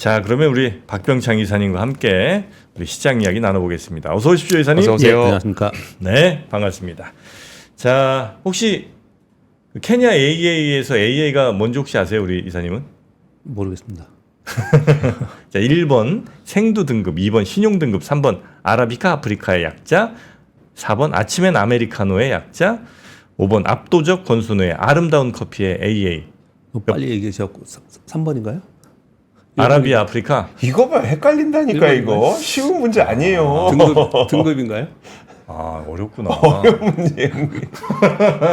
자, 그러면 우리 박병창 이사님과 함께 우리 시장 이야기 나눠보겠습니다. 어서 오십시오, 이사님. 어서 오세요. 예, 안녕하십니까. 네, 반갑습니다. 자, 혹시 케냐 AA에서 AA가 뭔지 혹시 아세요, 우리 이사님은? 모르겠습니다. 자, 1번 생두 등급, 2번 신용 등급, 3번 아라비카 아프리카의 약자, 4번 아침엔 아메리카노의 약자, 5번 압도적 건순의 아름다운 커피의 AA. 빨리 얘기해 주셨고 3번인가요? 아라비아 아프리카. 이거 봐 헷갈린다니까 이거 쉬운 문제 아니에요. 등급인가요? 아, 어렵구나. 문제.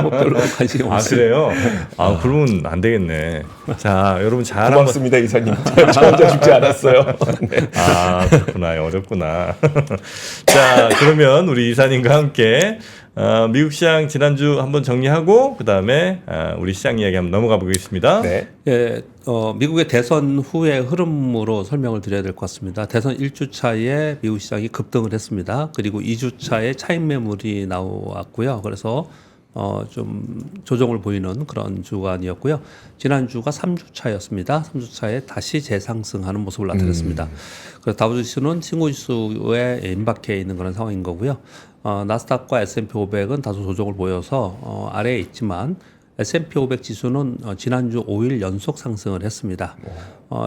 뭐 별로 관심이 아, 없어요. 그래요? 아, 그러면 안 되겠네. 자, 여러분 잘 한번. 고맙습니다 이사님. 저 혼자 죽지 않았어요. 네. 아, 그렇구나. 어렵구나. 자, 그러면 우리 이사님과 함께 미국 시장 지난주 한번 정리하고 그 다음에 우리 시장 이야기 한번 넘어가 보겠습니다. 네. 예, 미국의 대선 후의 흐름으로 설명을 드려야 될 것 같습니다. 대선 1주차에 미국 시장이 급등을 했습니다. 그리고 2주차에 차익 매물이 나왔고요. 그래서 좀 조정을 보이는 그런 주간이었고요. 지난주가 3주차였습니다. 3주차에 다시 재상승하는 모습을 나타냈습니다. 그래서 다우지수는 신고지수에 임박해 있는 그런 상황인 거고요. 나스닥과 S&P 500은 다소 조정을 보여서 아래에 있지만 S&P 500 지수는 지난주 5일 연속 상승을 했습니다.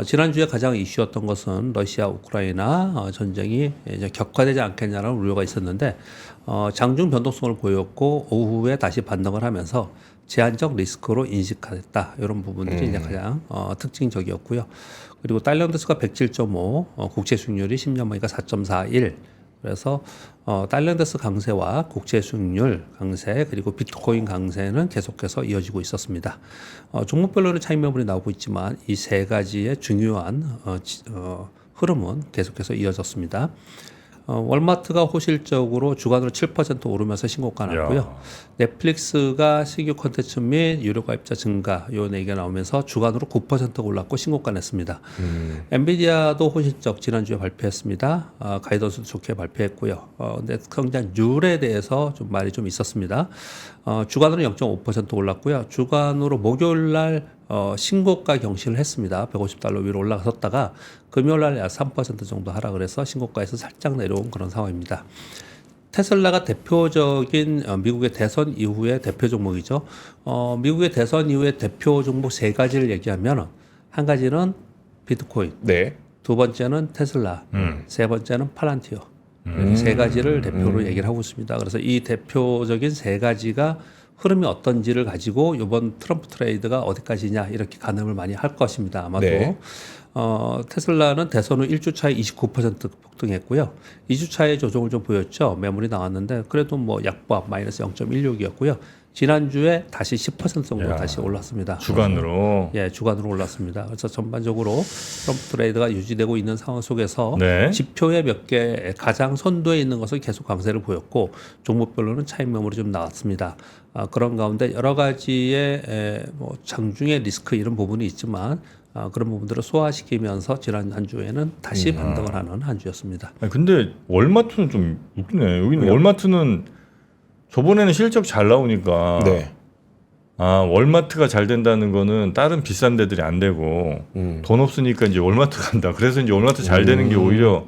지난주에 가장 이슈였던 것은 러시아 우크라이나 전쟁이 이제 격화되지 않겠냐는 우려가 있었는데 장중 변동성을 보였고 오후에 다시 반등을 하면서 제한적 리스크로 인식했다. 이런 부분들이 이제 가장 특징적이었고요. 그리고 달러인데스가 107.5, 국채 수익률이 10년 만이니까 4.41. 그래서 달러인데스 강세와 국채 수익률 강세 그리고 비트코인 강세는 계속해서 이어지고 있었습니다. 종목별로는 차익 매물이 나오고 있지만 이 세 가지의 중요한 흐름은 계속해서 이어졌습니다. 월마트가 호실적으로 주간으로 7% 오르면서 신고가 났고요. 넷플릭스가 신규 콘텐츠 및 유료 가입자 증가 요 얘기가 나오면서 주간으로 9% 올랐고 신고가 냈습니다. 엔비디아도 호실적 지난주에 발표했습니다. 가이던스 좋게 발표했고요. 근데 성장률에 대해서 좀 말이 좀 있었습니다. 주간으로 0.5% 올랐고요. 주간으로 목요일 날 신고가 경신을 했습니다. 150달러 위로 올라갔다가 금요일 날 약 3% 정도 하락을 해서 신고가에서 살짝 내려온 그런 상황입니다. 테슬라가 대표적인 미국의 대선 이후의 대표 종목이죠. 미국의 대선 이후의 대표 종목 세 가지를 얘기하면 한 가지는 비트코인, 네. 두 번째는 테슬라, 세 번째는 팔란티어. 이렇게 세 가지를 대표로 얘기를 하고 있습니다. 그래서 이 대표적인 세 가지가 흐름이 어떤지를 가지고 이번 트럼프 트레이드가 어디까지냐 이렇게 가늠을 많이 할 것입니다. 아마도. 네. 테슬라는 대선 후 1주차에 29% 폭등했고요. 2주차에 조정을 좀 보였죠. 매물이 나왔는데 그래도 뭐 약보합 마이너스 0.16이었고요. 지난주에 다시 10% 정도 다시 올랐습니다. 주간으로. 예, 주간으로 올랐습니다. 그래서 전반적으로 트럼프 트레이드가 유지되고 있는 상황 속에서 네. 지표의 몇 개 가장 선두에 있는 것을 계속 강세를 보였고 종목별로는 차익 매물이 좀 나왔습니다. 그런 가운데 여러 가지의 뭐 장중의 리스크 이런 부분이 있지만 그런 부분들을 소화시키면서 지난 한 주에는 다시 반등을 하는 한 주였습니다. 근데 월마트는 좀 웃기네. 여기는 월마트는 저번에는 실적 잘 나오니까 네. 월마트가 잘 된다는 거는 다른 비싼 데들이 안 되고 돈 없으니까 이제 월마트 간다. 그래서 이제 월마트 잘 되는 게 오히려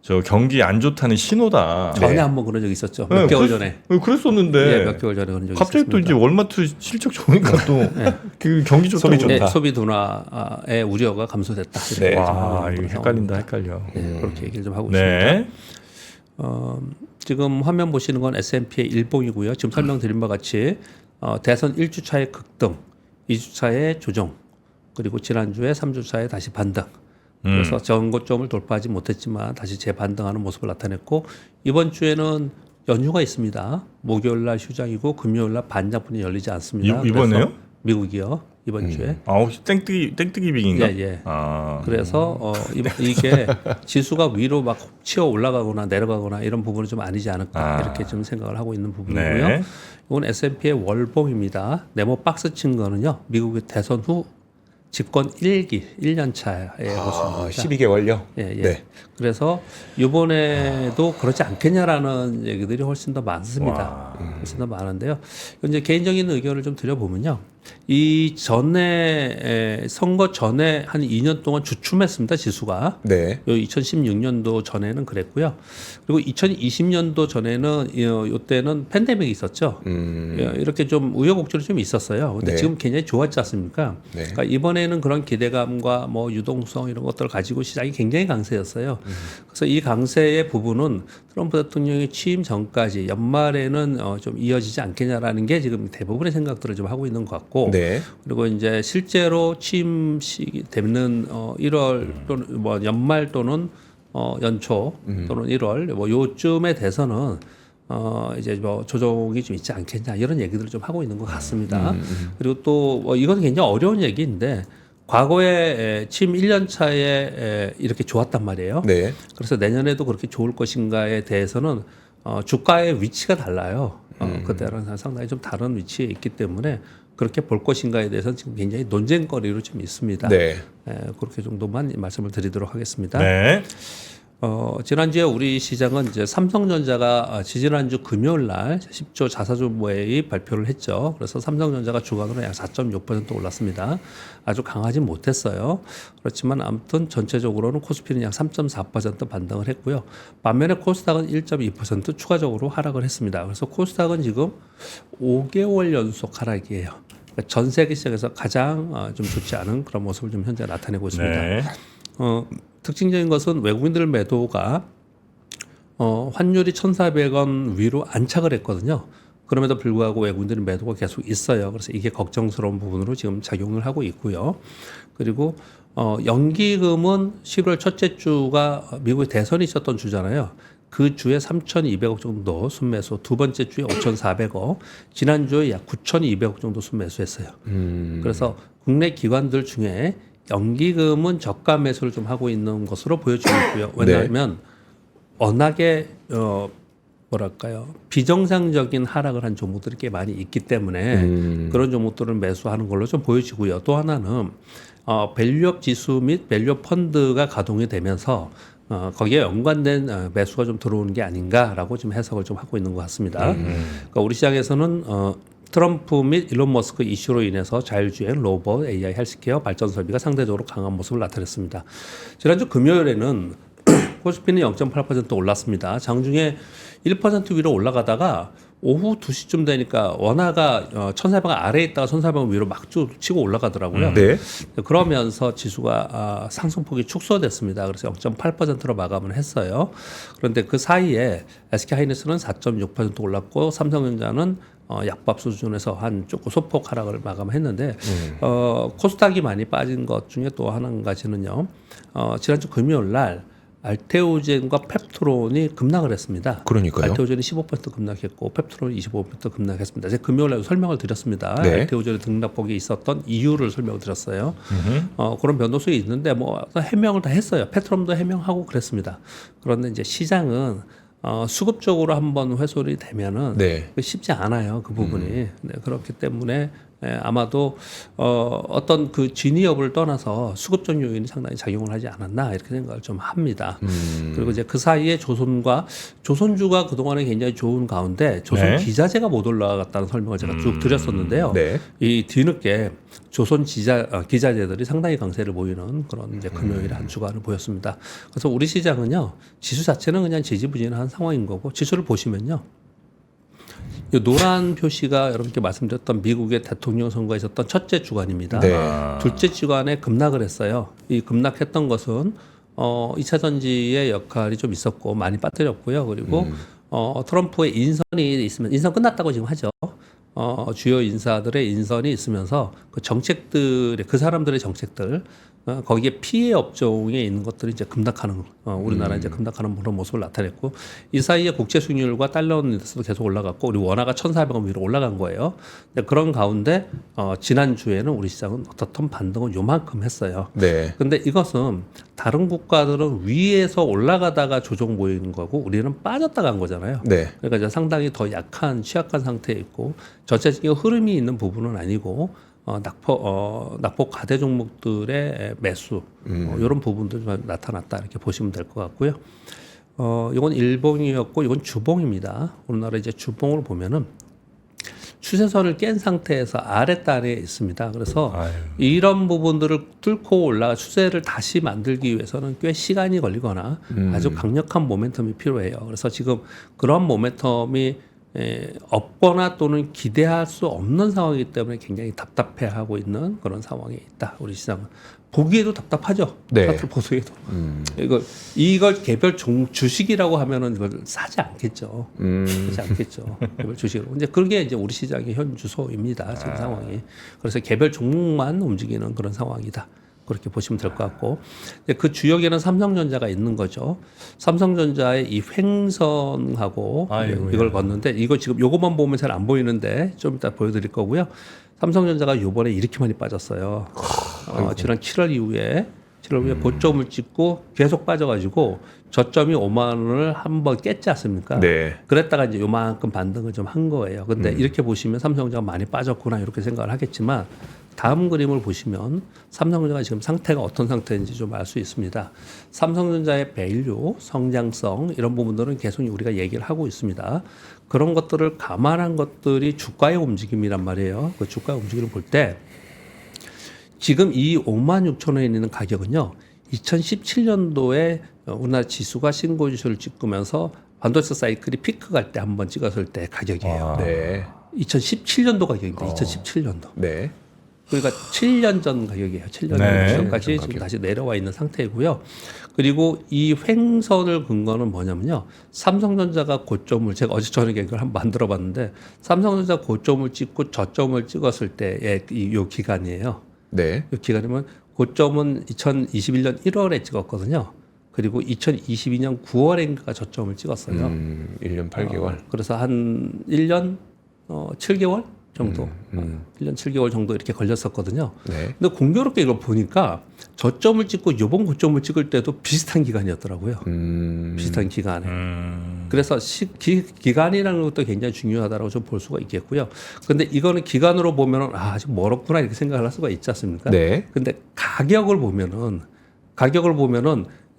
저 경기 안 좋다는 신호다. 전에 한번 그런 적이 있었죠. 몇 개월 전에. 그랬었는데 예, 몇 개월 전에 그런 적이 갑자기 있었습니다. 또 이제 월마트 실적 좋으니까 또 그 경기 좋다고. 소비 좋다. 예, 소비 둔화의 우려가 감소됐다. 네. 와, 이거 헷갈린다, 헷갈려. 예, 그렇게 얘기를 좀 하고 있습니다. 네. 지금 화면 보시는 건 S&P의 일봉이고요. 지금 설명드린 바와 같이 대선 1주차의 급등, 2주차의 조정, 그리고 지난주에 3주차에 다시 반등. 그래서 전고점을 돌파하지 못했지만 다시 재반등하는 모습을 나타냈고 이번 주에는 연휴가 있습니다. 목요일 날 휴장이고 금요일 날 반장분이 열리지 않습니다. 이번에요? 그래서 미국이요. 이번 주에. 혹시 땡뜨기 빅인가? 예, 예. 아. 그래서 이게 지수가 위로 막 치어 올라가거나 내려가거나 이런 부분은 좀 아니지 않을까 이렇게 좀 생각을 하고 있는 부분이고요. 네. 이건 S&P의 월봉입니다. 네모 박스 친 거는요. 미국의 대선 후 집권 1기 1년 차의 모습입니다. 12개월요? 예, 예. 네. 그래서 이번에도 그렇지 않겠냐라는 얘기들이 훨씬 더 많습니다. 훨씬 더 많은데요. 이제 개인적인 의견을 좀 드려보면요. 이 전에 선거 전에 한 2년 동안 주춤했습니다. 지수가. 네. 요 2016년도 전에는 그랬고요. 그리고 2020년도 전에는 이때는 팬데믹이 있었죠. 이렇게 좀 우여곡절이 좀 있었어요. 근데 네. 지금 굉장히 좋았지 않습니까? 네. 그러니까 이번에는 그런 기대감과 뭐 유동성 이런 것들을 가지고 시장이 굉장히 강세였어요. 그래서 이 강세의 부분은 트럼프 대통령이 취임 전까지 연말에는 좀 이어지지 않겠냐라는 게 지금 대부분의 생각들을 좀 하고 있는 것 같고, 네. 그리고 이제 실제로 취임 시기 되는 1월 또는 뭐 연말 또는 연초 또는 1월 뭐 요쯤에 돼서는 이제 뭐 조정이 좀 있지 않겠냐 이런 얘기들을 좀 하고 있는 것 같습니다. 그리고 또 이건 굉장히 어려운 얘기인데 과거에 취임 1년 차에 이렇게 좋았단 말이에요. 네. 그래서 내년에도 그렇게 좋을 것인가에 대해서는 주가의 위치가 달라요. 그때랑 상당히 좀 다른 위치에 있기 때문에 그렇게 볼 것인가에 대해서는 지금 굉장히 논쟁거리로 좀 있습니다. 네. 그렇게 정도만 말씀을 드리도록 하겠습니다. 네. 지난주에 우리 시장은 이제 삼성전자가 지지난주 금요일 날 10조 자사주 모의 발표를 했죠. 그래서 삼성전자가 주가로 약 4.6% 올랐습니다. 아주 강하진 못했어요. 그렇지만 아무튼 전체적으로는 코스피는 약 3.4% 반등을 했고요. 반면에 코스닥은 1.2% 추가적으로 하락을 했습니다. 그래서 코스닥은 지금 5개월 연속 하락이에요. 그러니까 전 세계 시장에서 가장 좀 좋지 않은 그런 모습을 좀 현재 나타내고 있습니다. 네. 특징적인 것은 외국인들 매도가 환율이 1,400원 위로 안착을 했거든요. 그럼에도 불구하고 외국인들 매도가 계속 있어요. 그래서 이게 걱정스러운 부분으로 지금 작용을 하고 있고요. 그리고 연기금은 11월 첫째 주가 미국의 대선이 있었던 주잖아요. 그 주에 3,200억 정도 순매수, 두 번째 주에 5,400억, 지난주에 약 9,200억 정도 순매수했어요. 그래서 국내 기관들 중에 연기금은 저가 매수를 좀 하고 있는 것으로 보여지고 있고요. 왜냐하면 워낙에 뭐랄까요, 비정상적인 하락을 한 종목들이 꽤 많이 있기 때문에 그런 종목들을 매수하는 걸로 좀 보여지고요. 또 하나는 밸류업 지수 및 밸류업 펀드가 가동이 되면서 거기에 연관된 매수가 좀 들어오는 게 아닌가라고 좀 해석을 좀 하고 있는 것 같습니다. 그러니까 우리 시장에서는 트럼프 및 일론 머스크 이슈로 인해서 자율주행, 로봇, AI, 헬스케어, 발전 설비가 상대적으로 강한 모습을 나타냈습니다. 지난주 금요일에는 코스피는 0.8% 올랐습니다. 장중에 1% 위로 올라가다가 오후 2시쯤 되니까 원화가 1,400원 아래에 있다가 1,400원 위로 막 치고 올라가더라고요. 네. 그러면서 지수가 상승폭이 축소됐습니다. 그래서 0.8%로 마감을 했어요. 그런데 그 사이에 SK하이닉스는 4.6% 올랐고 삼성전자는 약밥 수준에서 한 조금 소폭 하락을 마감했는데 코스닥이 많이 빠진 것 중에 또 한 가지는요. 지난주 금요일 날 알테오젠과 펩트론이 급락을 했습니다. 그러니까요. 알테오젠이 15% 급락했고 펩트론이 25% 급락했습니다. 제가 금요일 날 설명을 드렸습니다. 네. 알테오젠의 등락폭이 있었던 이유를 설명을 드렸어요. 그런 변동성이 있는데 뭐 해명을 다 했어요. 펩트론도 해명하고 그랬습니다. 그런데 이제 시장은 수급적으로 한번 훼손이 되면은 네. 쉽지 않아요. 그 부분이. 네, 그렇기 때문에 아마도 어떤 그 진위 여부를 떠나서 수급적 요인이 상당히 작용을 하지 않았나 이렇게 생각을 좀 합니다. 그리고 이제 그 사이에 조선주가 그동안에 굉장히 좋은 가운데 조선 네. 기자재가 못 올라갔다는 설명을 제가 쭉 드렸었는데요. 네. 이 뒤늦게 조선 기자재들이 상당히 강세를 보이는 그런 이제 금요일 한 주간을 보였습니다. 그래서 우리 시장은요, 지수 자체는 그냥 지지부진한 상황인 거고, 지수를 보시면요. 이 노란 표시가 여러분께 말씀드렸던 미국의 대통령 선거에 있었던 첫째 주간입니다. 네. 둘째 주간에 급락을 했어요. 이 급락했던 것은 2차 전지의 역할이 좀 있었고 많이 빠뜨렸고요. 그리고 트럼프의 인선이 있으면 인선 끝났다고 지금 하죠. 주요 인사들의 인선이 있으면서 그 정책들의 그 사람들의 정책들 거기에 피해 업종에 있는 것들이 이제 급락하는 우리나라 이제 급락하는 그런 모습을 나타냈고 이 사이에 국채 수익률과 달러 인덱스도 계속 올라갔고 우리 원화가 1,400원 위로 올라간 거예요. 근데 그런 가운데 지난 주에는 우리 시장은 어떻든 반등은 요만큼 했어요. 네. 근데 이것은 다른 국가들은 위에서 올라가다가 조정 보이는 거고 우리는 빠졌다 간 거잖아요. 네. 그러니까 이제 상당히 더 취약한 상태에 있고 전체적인 흐름이 있는 부분은 아니고 낙폭 과대 종목들의 매수 이런 부분들이 좀 나타났다 이렇게 보시면 될 것 같고요. 이건 일봉이었고 이건 주봉입니다. 우리나라 이제 주봉을 보면은 추세선을 깬 상태에서 아랫단에 있습니다. 그래서 아유. 이런 부분들을 뚫고 올라가 추세를 다시 만들기 위해서는 꽤 시간이 걸리거나 아주 강력한 모멘텀이 필요해요. 그래서 지금 그런 모멘텀이 없거나 또는 기대할 수 없는 상황이기 때문에 굉장히 답답해하고 있는 그런 상황에 있다. 우리 시장은 보기에도 답답하죠. 네. 차트 보기에도 이걸 개별 주식이라고 하면은 이걸 사지 않겠죠. 사지 않겠죠. 개별 주식으로. 근데 그게 이제 우리 시장의 현 주소입니다. 지금 상황이. 그래서 개별 종목만 움직이는 그런 상황이다. 그렇게 보시면 될 것 같고, 그 주역에는 삼성전자가 있는 거죠. 삼성전자의 이 횡선하고 아이고야. 이걸 걷는데, 이거 지금 요것만 보면 잘 안 보이는데 좀 이따 보여드릴 거고요. 삼성전자가 요번에 이렇게 많이 빠졌어요. 지난 7월 이후에 고점을 찍고 계속 빠져가지고 저점이 5만 원을 한번 깼지 않습니까? 네. 그랬다가 이제 요만큼 반등을 좀 한 거예요. 근데 이렇게 보시면 삼성전자가 많이 빠졌구나 이렇게 생각을 하겠지만, 다음 그림을 보시면 삼성전자가 지금 상태가 어떤 상태인지 좀 알 수 있습니다. 삼성전자의 밸류, 성장성 이런 부분들은 계속 우리가 얘기를 하고 있습니다. 그런 것들을 감안한 것들이 주가의 움직임이란 말이에요. 그 주가의 움직임을 볼 때 지금 이 56,000원에 있는 가격은요. 2017년도에 우리나라 지수가 신고지수를 찍으면서 반도체 사이클이 피크 갈 때 한번 찍었을 때 가격이에요. 네. 2017년도 가격입니다. 2017년도. 네. 그러니까 7년 전 가격이에요. 7년 네. 전까지 지금 다시 내려와 있는 상태이고요. 그리고 이 횡선을 근거는 뭐냐면요. 삼성전자가 고점을 제가 어제 저녁에 이걸 한번 만들어 봤는데 삼성전자 고점을 찍고 저점을 찍었을 때의 요 기간이에요. 네. 이 기간이면 고점은 2021년 1월에 찍었거든요. 그리고 2022년 9월인가 저점을 찍었어요. 1년 8개월. 그래서 한 1년 7개월 정도, 1년 7개월 정도 이렇게 걸렸었거든요. 네. 근데 공교롭게 이걸 보니까 저점을 찍고 요번 고점을 찍을 때도 비슷한 기간이었더라고요. 비슷한 기간에. 그래서 기간이라는 것도 굉장히 중요하다고 좀 볼 수가 있겠고요. 근데 이거는 기간으로 보면은 아직 멀었구나 이렇게 생각을 할 수가 있지 않습니까? 네. 근데 가격을 보면은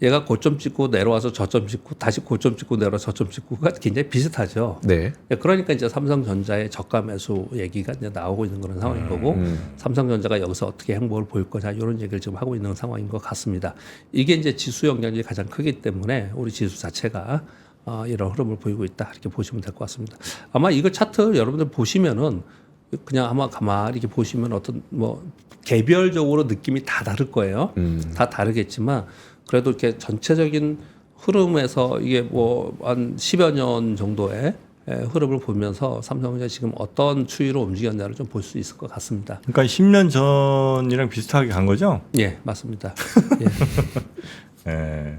얘가 고점 찍고 내려와서 저점 찍고 다시 고점 찍고 내려와서 저점 찍고가 굉장히 비슷하죠. 네. 그러니까 이제 삼성전자의 저가 매수 얘기가 이제 나오고 있는 그런 상황인 거고, 삼성전자가 여기서 어떻게 행보를 보일 거냐 이런 얘기를 지금 하고 있는 상황인 것 같습니다. 이게 이제 지수 영향력이 가장 크기 때문에 우리 지수 자체가 이런 흐름을 보이고 있다 이렇게 보시면 될 것 같습니다. 아마 이거 차트 여러분들 보시면은 그냥 아마 가만히 이렇게 보시면 어떤 뭐 개별적으로 느낌이 다 다를 거예요. 다 다르겠지만 그래도 이렇게 전체적인 흐름에서 이게 뭐 한 10여 년 정도의 흐름을 보면서 삼성전자 지금 어떤 추이로 움직였냐를 좀 볼 수 있을 것 같습니다. 그러니까 10년 전이랑 비슷하게 간 거죠? 예, 맞습니다. 예. 예.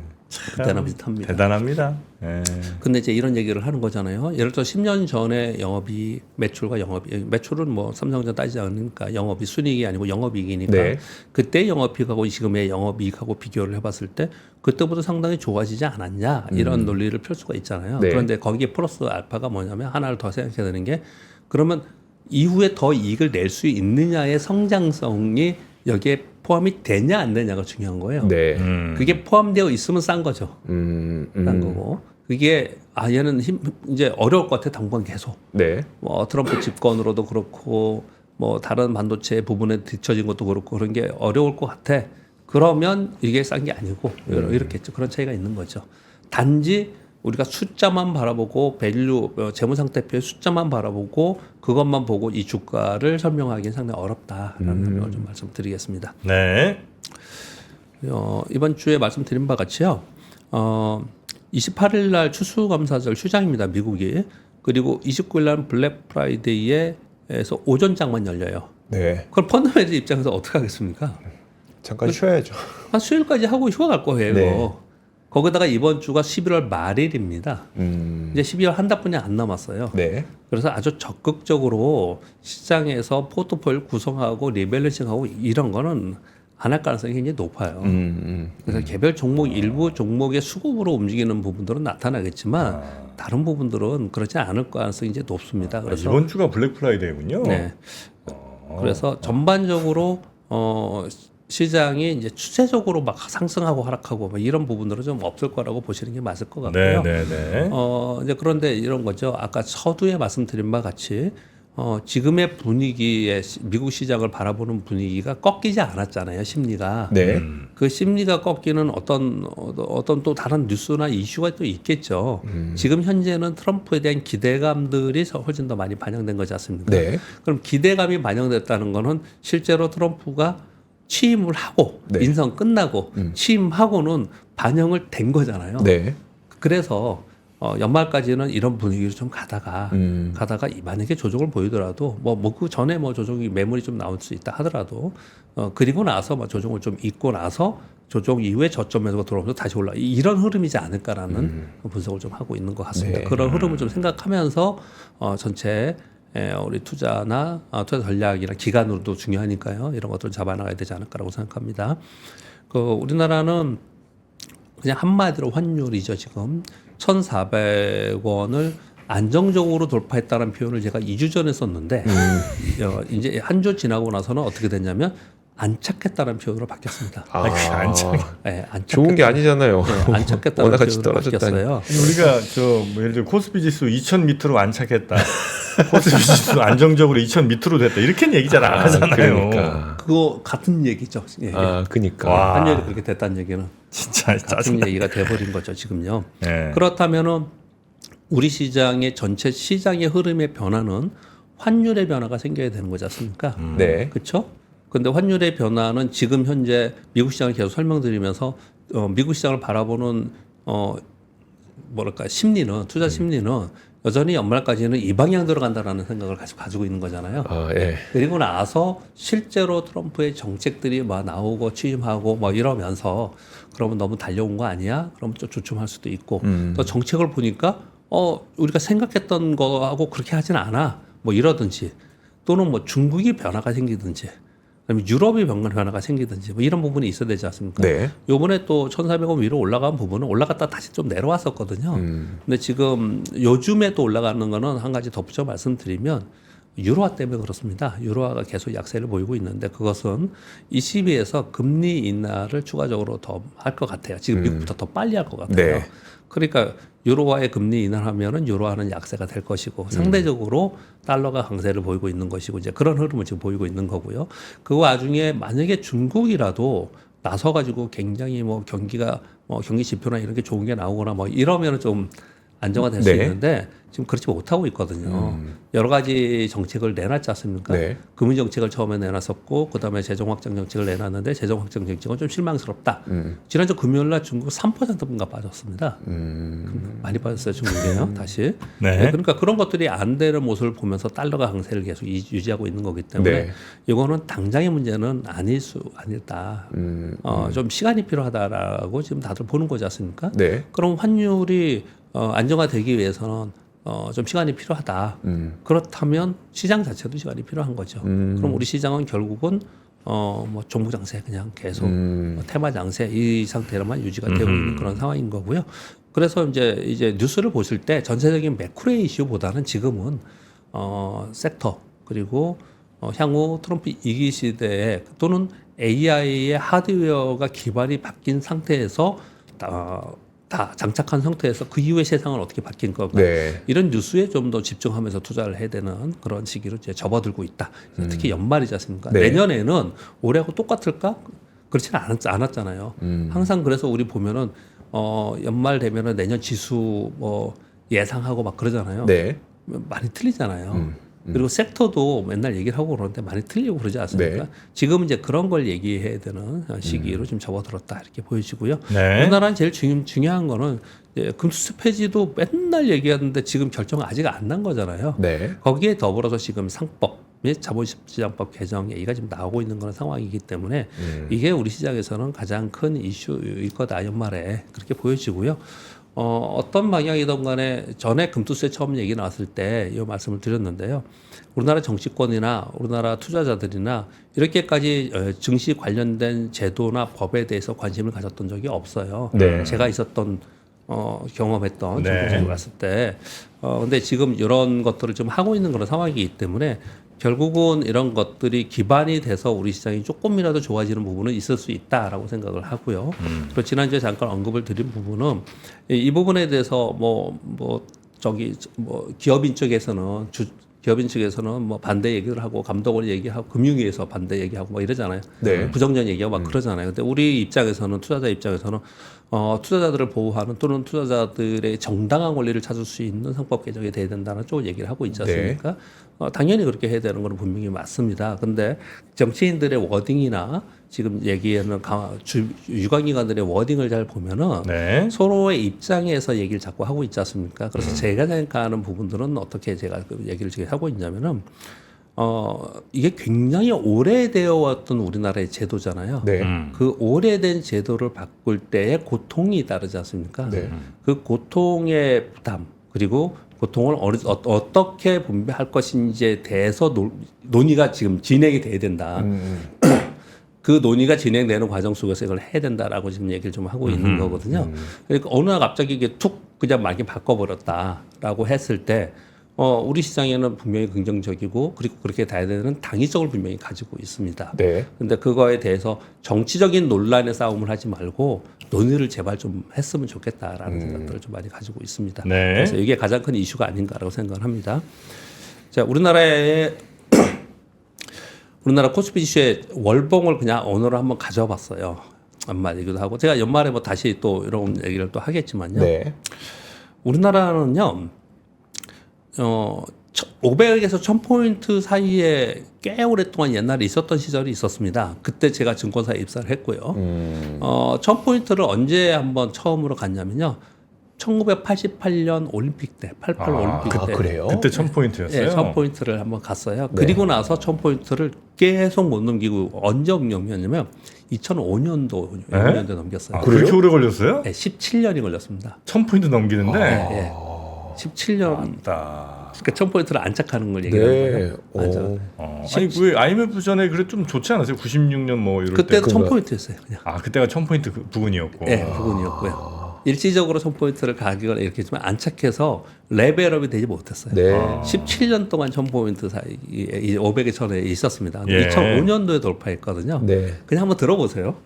그때나 비슷합니다. 대단합니다. 예. 근데 이제 이런 얘기를 하는 거잖아요. 예를 들어 10년 전에 영업이 매출과 매출은 뭐 삼성전자 따지지 않으니까 영업이 순이익이 아니고 영업이익이니까 네. 그때 영업이익하고 지금의 영업이익하고 비교를 해봤을 때 그때보다 상당히 좋아지지 않았냐 이런 논리를 펼 수가 있잖아요. 네. 그런데 거기에 플러스 알파가 뭐냐면 하나를 더 생각해야 되는 게 그러면 이후에 더 이익을 낼 수 있느냐의 성장성이 여기에 포함이 되냐 안 되냐가 중요한 거예요. 네. 그게 포함되어 있으면 싼 거죠. 싼 거고. 그게 얘는 이제 어려울 것 같아 당분 계속. 네. 뭐 트럼프 집권으로도 그렇고 뭐 다른 반도체 부분에 뒤처진 것도 그렇고 그런 게 어려울 것 같아. 그러면 이게 싼 게 아니고 이렇겠죠. 그런 차이가 있는 거죠. 단지 우리가 숫자만 바라보고 밸류 재무상태표의 숫자만 바라보고 그것만 보고 이 주가를 설명하기는 상당히 어렵다라는 설명을 좀 말씀드리겠습니다. 네. 이번 주에 말씀드린 바 같이요. 28일 날 추수감사절 휴장입니다. 미국이. 그리고 29일 날 블랙 프라이데이에서 오전장만 열려요. 네. 그럼 펀더멘트 입장에서 어떻게 하겠습니까? 잠깐 쉬어야죠. 한 수요일까지 하고 휴가 갈 거예요. 네. 거기다가 이번 주가 11월 말일입니다. 이제 12월 한 달뿐이 안 남았어요. 네. 그래서 아주 적극적으로 시장에서 포트폴리오 구성하고 리밸런싱하고 이런 거는 안 할 가능성이 굉장히 높아요. 그래서 개별 종목 일부 종목의 수급으로 움직이는 부분들은 나타나겠지만 다른 부분들은 그렇지 않을 가능성이 이제 높습니다. 그래서 이번 주가 블랙 프라이데이군요. 네. 그래서 전반적으로 시장이 이제 추세적으로 막 상승하고 하락하고 막 이런 부분들은 좀 없을 거라고 보시는 게 맞을 것 같고요. 네. 이제 그런데 이런 거죠. 아까 서두에 말씀드린 바 같이 지금의 분위기에 미국 시장을 바라보는 분위기가 꺾이지 않았잖아요, 심리가. 네. 그 심리가 꺾이는 어떤 또 다른 뉴스나 이슈가 또 있겠죠. 지금 현재는 트럼프에 대한 기대감들이 훨씬 더 많이 반영된 거지 않습니까? 네. 그럼 기대감이 반영됐다는 거는 실제로 트럼프가 취임을 하고 네. 인선 끝나고 취임하고는 반영을 된 거잖아요. 네. 그래서 연말까지는 이런 분위기로 좀 가다가 만약에 조정을 보이더라도 그 전에 조정이 매물이 좀 나올 수 있다 하더라도 그리고 나서 조정을 좀 잊고 나서 조정 이후에 저점에서 들어오면서 다시 올라 이런 흐름이지 않을까라는 분석을 좀 하고 있는 것 같습니다. 네. 그런 흐름을 좀 생각하면서 전체 우리 투자 전략이나 기간으로도 중요하니까요. 이런 것들을 잡아나가야 되지 않을까라고 생각합니다. 우리나라는 그냥 한마디로 환율이죠. 지금 1,400원을 안정적으로 돌파했다는 표현을 제가 2주 전에 썼는데 이제 한 주 지나고 나서는 어떻게 됐냐면 안착했다는 표현으로 바뀌었습니다. 네, 좋은 게 아니잖아요. 네, 안착했다는 원화같이 표현으로 떨어졌다니. 바뀌었어요. 우리가 예를 들어 코스피 지수 2,000 밑으로 안착했다. 코스피 지수 안정적으로 2,000 밑으로 됐다. 이렇게는 얘기 잘 안 하잖아요. 그러니까. 그거 같은 얘기죠. 예. 그니까. 와. 환율이 그렇게 됐다는 얘기는 진짜 같은 짜증나. 얘기가 돼버린 거죠 지금요. 네. 그렇다면은 우리 시장의 전체 시장의 흐름의 변화는 환율의 변화가 생겨야 되는 거지 않습니까? 네. 그렇죠? 근데 환율의 변화는 지금 현재 미국 시장을 계속 설명드리면서 미국 시장을 바라보는 심리는 투자 심리는 여전히 연말까지는 이 방향대로 간다라는 생각을 가지고 있는 거잖아요. 예. 그리고 나서 실제로 트럼프의 정책들이 나오고 취임하고 이러면서 그러면 너무 달려온 거 아니야? 그러면 좀 주춤할 수도 있고 또 정책을 보니까 우리가 생각했던 거하고 그렇게 하진 않아. 이러든지 또는 중국이 변화가 생기든지 그다음에 유럽이 변화가 생기든지 이런 부분이 있어야 되지 않습니까? 네. 요번에 또 1,400원 위로 올라간 부분은 올라갔다 다시 좀 내려왔었거든요. 근데 지금 요즘에 또 올라가는 거는 한 가지 덧붙여 말씀드리면 유로화 때문에 그렇습니다. 유로화가 계속 약세를 보이고 있는데 그것은 ECB에서 금리 인하를 추가적으로 더 할 것 같아요. 지금 미국보다 더 빨리 할 것 같아요. 네. 그러니까 유로화의 금리 인하하면은 유로화는 약세가 될 것이고 상대적으로 달러가 강세를 보이고 있는 것이고 이제 그런 흐름을 지금 보이고 있는 거고요. 그 와중에 만약에 중국이라도 나서 가지고 굉장히 경기가 경기 지표나 이런 게 좋은 게 나오거나 이러면은 좀 안정화될 수 네. 있는데 지금 그렇지 못하고 있거든요. 여러 가지 정책을 내놨지 않습니까? 네. 금융 정책을 처음에 내놨었고 그다음에 재정 확장 정책을 내놨는데 재정 확장 정책은 좀 실망스럽다. 지난주 금요일 날 중국 3%인가 빠졌습니다. 많이 빠졌어요, 중국이요. 다시. 네. 네, 그러니까 그런 것들이 안 되는 모습을 보면서 달러가 강세를 계속 유지하고 있는 거기 때문에 네. 이거는 당장의 문제는 아니다. 좀 시간이 필요하다라고 지금 다들 보는 거지 않습니까? 네. 그럼 환율이 안정화되기 위해서는 좀 시간이 필요하다. 그렇다면 시장 자체도 시간이 필요한 거죠. 그럼 우리 시장은 결국은 종목 장세 그냥 계속 테마 장세 이 상태로만 유지가 되고 있는 그런 상황인 거고요. 그래서 이제 뉴스를 보실 때 전체적인 매크로 이슈보다는 지금은 섹터 그리고 향후 트럼프 2기 시대에 또는 AI의 하드웨어가 기반이 바뀐 상태에서 다 장착한 상태에서 그 이후의 세상은 어떻게 바뀐 건가 네. 이런 뉴스에 좀 더 집중하면서 투자를 해야 되는 그런 시기로 이제 접어들고 있다. 특히 연말이지 않습니까? 네. 내년에는 올해하고 똑같을까? 그렇지는 않았잖아요. 항상 그래서 우리 보면은 연말 되면은 내년 지수 예상하고 막 그러잖아요. 네. 많이 틀리잖아요. 그리고 섹터도 맨날 얘기를 하고 그러는데 많이 틀리고 그러지 않습니까? 네. 지금 이제 그런 걸 얘기해야 되는 시기로 좀 접어들었다 이렇게 보여지고요. 네. 우리나라는 제일 중요한 거는 이제 금수저 폐지도 맨날 얘기하는데 지금 결정 아직 안 난 거잖아요. 네. 거기에 더불어서 지금 상법 및 자본시장법 개정 얘기가 지금 나오고 있는 그런 상황이기 때문에 이게 우리 시장에서는 가장 큰 이슈일 거다 연말에 그렇게 보여지고요. 어떤 방향이든 간에 전에 금투세 처음 얘기 나왔을 때 이 말씀을 드렸는데요. 우리나라 정치권이나 우리나라 투자자들이나 이렇게까지 증시 관련된 제도나 법에 대해서 관심을 가졌던 적이 없어요. 네. 제가 있었던 경험했던 네. 정부에 왔을 때 근데 지금 이런 것들을 좀 하고 있는 그런 상황이기 때문에 결국은 이런 것들이 기반이 돼서 우리 시장이 조금이라도 좋아지는 부분은 있을 수 있다라고 생각을 하고요. 그리고 지난주에 잠깐 언급을 드린 부분은 이 부분에 대해서 기업인 쪽에서는 기업인 측에서는 뭐 반대 얘기를 하고 감독원 얘기하고 금융위에서 반대 얘기하고 뭐 이러잖아요. 네. 부정전 얘기하고 막 그러잖아요. 근데 우리 입장에서는 투자자 입장에서는 투자자들을 보호하는 또는 투자자들의 정당한 권리를 찾을 수 있는 상법 개정이 돼야 된다는 쪽을 얘기를 하고 있지 않습니까? 당연히 그렇게 해야 되는 건 분명히 맞습니다. 근데 정치인들의 워딩이나 지금 얘기하는 유관기관들의 워딩을 잘 보면은 네. 서로의 입장에서 얘기를 자꾸 하고 있지 않습니까? 그래서 제가 생각하는 부분들은 어떻게 제가 그 얘기를 지금 하고 있냐면은 이게 굉장히 오래되어 왔던 우리나라의 제도잖아요. 네. 그 오래된 제도를 바꿀 때의 고통이 다르지 않습니까? 네. 그 고통의 부담 그리고 고통을 어떻게 분배할 것인지에 대해서 논의가 지금 진행이 돼야 된다. 그 논의가 진행되는 과정 속에서 이걸 해야 된다라고 지금 얘기를 좀 하고 있는 거거든요. 그러니까 어느 날 갑자기 이게 툭 그냥 막 바꿔버렸다라고 했을 때 우리 시장에는 분명히 긍정적이고 그리고 그렇게 돼야 되는 당위성을 분명히 가지고 있습니다. 네. 근데 그거에 대해서 정치적인 논란의 싸움을 하지 말고 논의를 제발 좀 했으면 좋겠다라는 생각들을 좀 많이 가지고 있습니다. 네. 그래서 이게 가장 큰 이슈가 아닌가라고 생각을 합니다. 자, 우리나라 코스피 지수의 월봉을 그냥 오늘 한번 가져와 봤어요. 한마디기도 하고 제가 연말에 뭐 다시 또 이런 얘기를 또 하겠지만요. 네. 우리나라는요. 500에서 1000포인트 사이에 꽤 오랫동안 옛날에 있었던 시절이 있었습니다. 그때 제가 증권사에 입사를 했고요. 1000포인트를 언제 한번 처음으로 갔냐면요. 1988년 올림픽 때, 88 올림픽 때. 그래요? 그때 1000포인트였어요. 네, 1000포인트를 한번 갔어요. 네. 그리고 나서 1000포인트를 계속 못 넘기고 언제 넘겼냐면 2005년도 5년도에 넘겼어요. 아, 그렇게 오래 걸렸어요? 네, 17년이 걸렸습니다. 1000포인트 넘기는데. 네, 17년. 맞다. 그러니까 1000포인트를 안착하는 걸 얘기하는 네. 거예요. 맞아. 아니 왜 IMF 전에 그래 좀 좋지 않았어요? 96년 뭐 이럴 때. 그때도 1000포인트였어요. 그냥. 아 그때가 1000포인트 부근이었고. 네, 부분이었고요. 일시적으로 1000포인트를 가기거나 이렇게 했지만 안착해서 레벨업이 되지 못했어요. 네. 17년 동안 1000포인트 사이에 500의 전에 있었습니다. 예. 2005년도에 돌파했거든요. 네. 그냥 한번 들어보세요.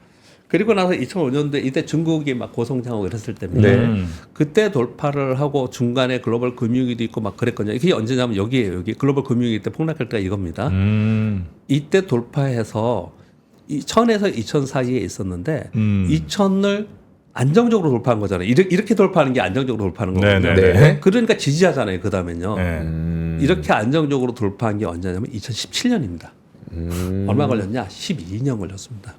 그리고 나서 2005년도에 이때 중국이 막 고성장하고 이랬을 때입니다. 네. 그때 돌파를 하고 중간에 글로벌 금융위기도 있고 막 그랬거든요. 이게 언제냐면 여기에요. 여기 글로벌 금융위기 때 폭락할 때가 이겁니다. 이때 돌파해서 1000에서 2000 사이에 있었는데 2000을 안정적으로 돌파한 거잖아요. 이렇게 돌파하는 게 안정적으로 돌파하는 거거든요. 네네. 네. 그러니까 지지하잖아요. 그 다음엔요. 네. 이렇게 안정적으로 돌파한 게 언제냐면 2017년입니다. 얼마 걸렸냐? 12년 걸렸습니다.